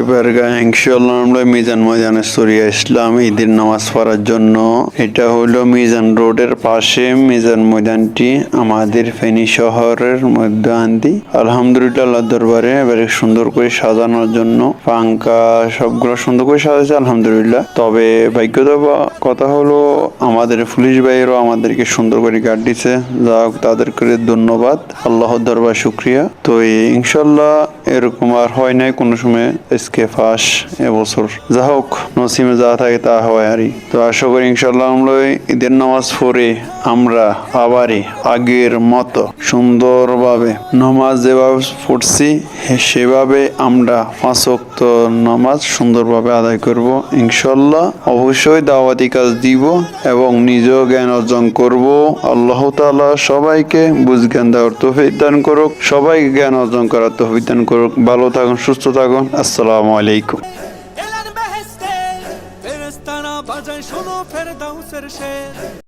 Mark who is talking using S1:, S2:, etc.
S1: এবার ইনশাআল্লাহ আমরা মিজান ময়দানে চলে আসলাম ঈদের নামাজ পড়ার জন্য। এটা হলো মিজান রোডের পাশে মিজান ময়দানটি আমাদের ফেনী শহরের মধ্যে আনতি। আলহামদুলিল্লাহ আল্লাহর দরবারে এবারে সুন্দর করে সাজানোর জন্য পাঙ্কা সবগুলো সুন্দর করে সাজাচ্ছে আলহামদুলিল্লাহ। তবে ভাগ্যদেব কথা হলো আমাদের পুলিশ ভাইয়েরও আমাদেরকে সুন্দর করে গার্ড দিচ্ছে, যা হোক তাদেরকে ধন্যবাদ, আল্লাহর দরবার শুক্রিয়া। তো ইনশাল্লাহ এরকম আর হয় নাই কোনো সময় আজকে ফাঁস এবছর, যা হোক নসিমে যা থাকে তা হয় আরই। তো আশা করি ইনশাল্লাহ আমরা ঈদের নামাজ পড়ে আমরা আবারই আগের মতো সুন্দরভাবে নামাজ যেভাবে পড়ছি সেভাবে আমরা 5 ওয়াক্ত নামাজ সুন্দরভাবে আদায় করব ইনশাল্লাহ। অবশ্যই দাওয়াতি কাজ দিব এবং নিজেও জ্ঞান অর্জন করব। আল্লাহ তাআলা সবাইকে বুঝ জ্ঞান দেওয়ার তৌফিক দান করুক, সবাইকে জ্ঞান অর্জন করার তৌফিক দান করুক। ভালো থাকুন, সুস্থ থাকুন। আসসালামু আলাইকুম।
S2: এলান বেহেশতে ফেরেশতারা বাজায় শোনো ফেরদাউসের শের।